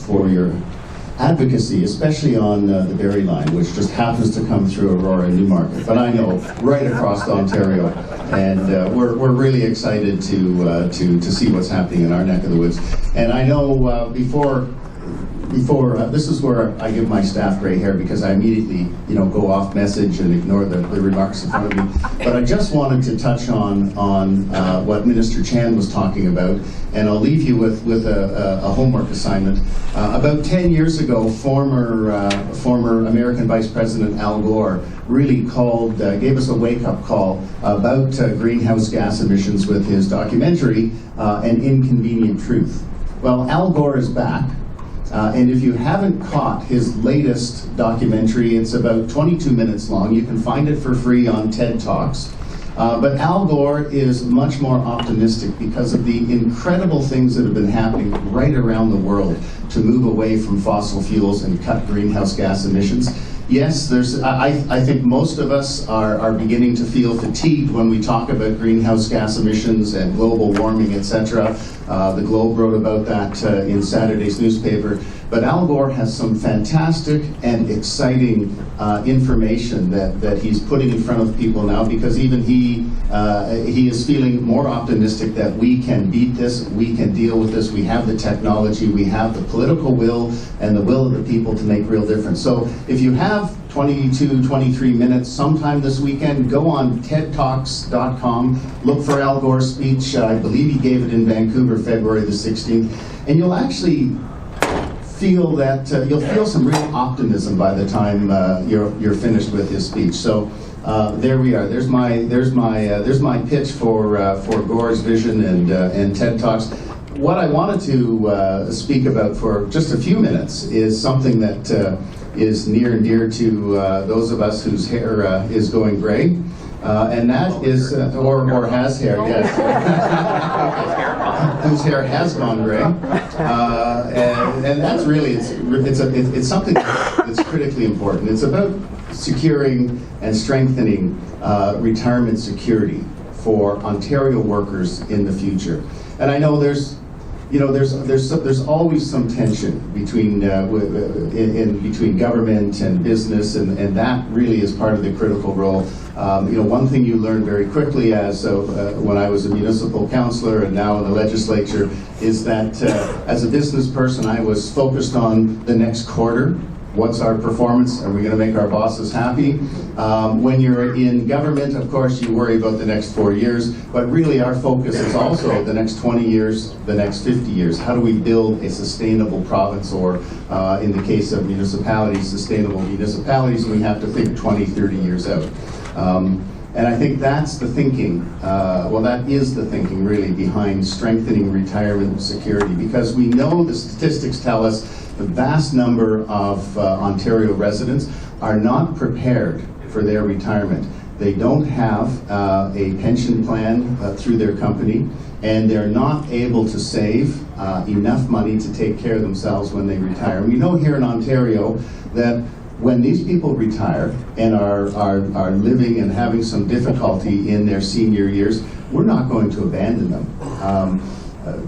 for your advocacy, especially on the Barrie line, which just happens to come through Aurora and Newmarket, but I know right across Ontario, and we're really excited to see what's happening in our neck of the woods. And I know before this is where I give my staff gray hair, because I immediately go off message and ignore the remarks in front of me. But I just wanted to touch on what Minister Chan was talking about, and I'll leave you with a homework assignment. About 10 years ago, former American Vice President Al Gore really gave us a wake-up call about greenhouse gas emissions with his documentary, An Inconvenient Truth. Well, Al Gore is back. And if you haven't caught his latest documentary, it's about 22 minutes long. You can find it for free on TED Talks. But Al Gore is much more optimistic because of the incredible things that have been happening right around the world to move away from fossil fuels and cut greenhouse gas emissions. Yes, I think most of us are beginning to feel fatigued when we talk about greenhouse gas emissions and global warming, etc. The Globe wrote about that in Saturday's newspaper. But Al Gore has some fantastic and exciting information that he's putting in front of people now, because even he is feeling more optimistic that we can beat this, we can deal with this, we have the technology, we have the political will and the will of the people to make real difference. So if you have 22, 23 minutes sometime this weekend, go on tedtalks.com, look for Al Gore's speech. I believe he gave it in Vancouver, February the 16th, and you'll actually feel that you'll feel some real optimism by the time you're finished with his speech. So there we are. There's my pitch for Gore's vision and TED Talks. What I wanted to speak about for just a few minutes is something that is near and dear to those of us whose hair is going gray, and that is or has hair, yes, whose hair has gone gray, and that's really it's something that's critically important. It's about securing and strengthening retirement security for Ontario workers in the future. And I know there's always some tension between between government and business, and that really is part of the critical role. One thing you learn very quickly as when I was a municipal councillor and now in the legislature is that as a business person, I was focused on the next quarter. What's our performance? Are we going to make our bosses happy? When you're in government, of course, you worry about the next 4 years, but really our focus is also the next 20 years, the next 50 years. How do we build a sustainable province, or in the case of municipalities, sustainable municipalities, and we have to think 20, 30 years out. And I think that's the thinking, that is the thinking really behind strengthening retirement security, because we know the statistics tell us the vast number of Ontario residents are not prepared for their retirement. They don't have a pension plan through their company, and they're not able to save enough money to take care of themselves when they retire. And we know here in Ontario that when these people retire and are living and having some difficulty in their senior years, we're not going to abandon them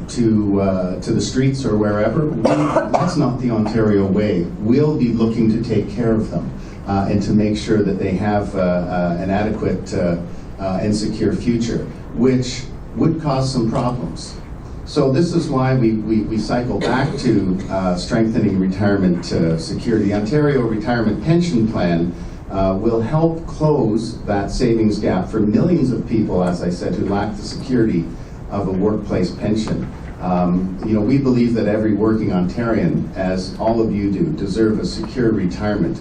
to the streets or wherever. That's not the Ontario way. We'll be looking to take care of them and to make sure that they have an adequate and secure future, which would cause some problems. So this is why we cycle back to strengthening retirement security. The Ontario Retirement Pension Plan will help close that savings gap for millions of people, as I said, who lack the security of a workplace pension. We believe that every working Ontarian, as all of you do, deserve a secure retirement.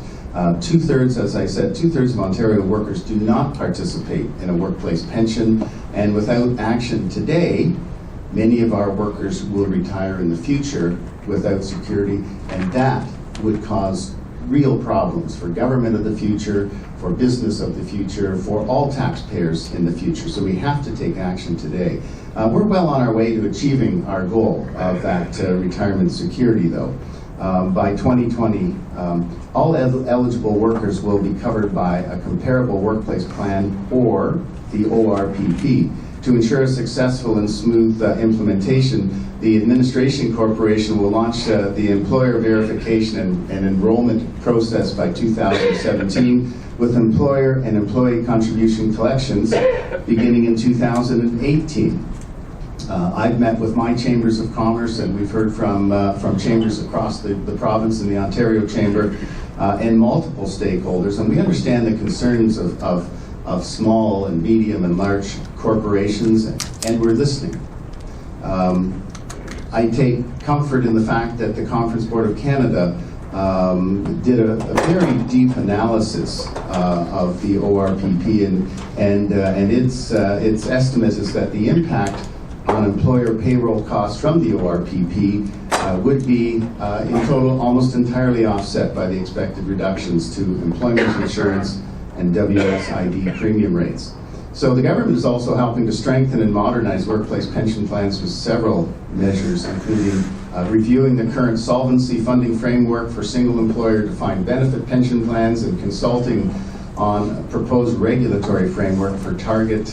Two-thirds, as I said, two-thirds of Ontario workers do not participate in a workplace pension, and without action today, many of our workers will retire in the future without security, and that would cause real problems for government of the future, for business of the future, for all taxpayers in the future. So we have to take action today. We're well on our way to achieving our goal of that retirement security, though. By 2020, all eligible workers will be covered by a comparable workplace plan, or the ORPP. To ensure a successful and smooth implementation, the Administration Corporation will launch the employer verification and enrollment process by 2017, with employer and employee contribution collections beginning in 2018. I've met with my chambers of commerce, and we've heard from chambers across the province and the Ontario Chamber and multiple stakeholders, and we understand the concerns of small and medium and large corporations, and we're listening. I take comfort in the fact that the Conference Board of Canada did a very deep analysis of the ORPP, and its estimate is that the impact on employer payroll costs from the ORPP would be in total almost entirely offset by the expected reductions to employment insurance and WSIB premium rates. So the government is also helping to strengthen and modernize workplace pension plans with several measures, including reviewing the current solvency funding framework for single employer defined benefit pension plans and consulting on a proposed regulatory framework for target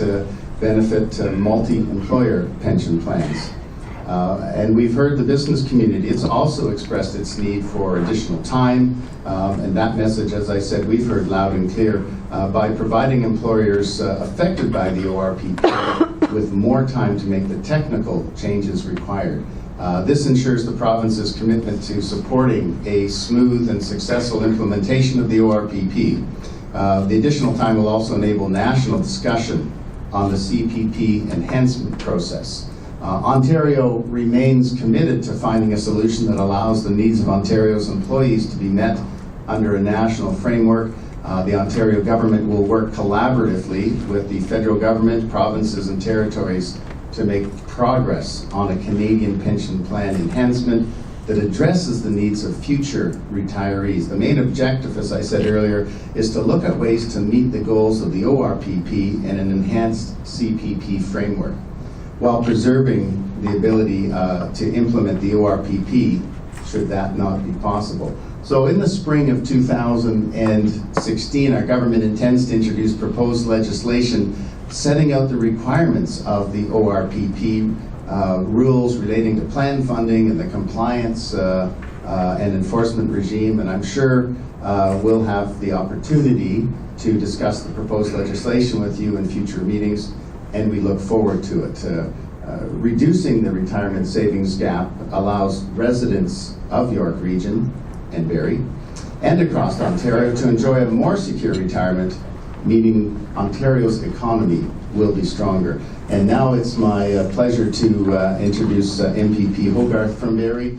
benefit multi-employer pension plans. And we've heard the business community. It's also expressed its need for additional time, and that message, as I said, we've heard loud and clear by providing employers affected by the ORPP with more time to make the technical changes required. This ensures the province's commitment to supporting a smooth and successful implementation of the ORPP. The additional time will also enable national discussion on the CPP enhancement process. Ontario remains committed to finding a solution that allows the needs of Ontario's employees to be met under a national framework. The Ontario government will work collaboratively with the federal government, provinces and territories to make progress on a Canadian pension plan enhancement that addresses the needs of future retirees. The main objective, as I said earlier, is to look at ways to meet the goals of the ORPP and an enhanced CPP framework, while preserving the ability to implement the ORPP should that not be possible. So in the spring of 2016, our government intends to introduce proposed legislation setting out the requirements of the ORPP, rules relating to plan funding and the compliance and enforcement regime, and I'm sure we'll have the opportunity to discuss the proposed legislation with you in future meetings, and we look forward to it. Reducing the retirement savings gap allows residents of York Region and Barrie and across Ontario to enjoy a more secure retirement, meaning Ontario's economy will be stronger. And now it's my pleasure to introduce MPP Hogarth from Barrie.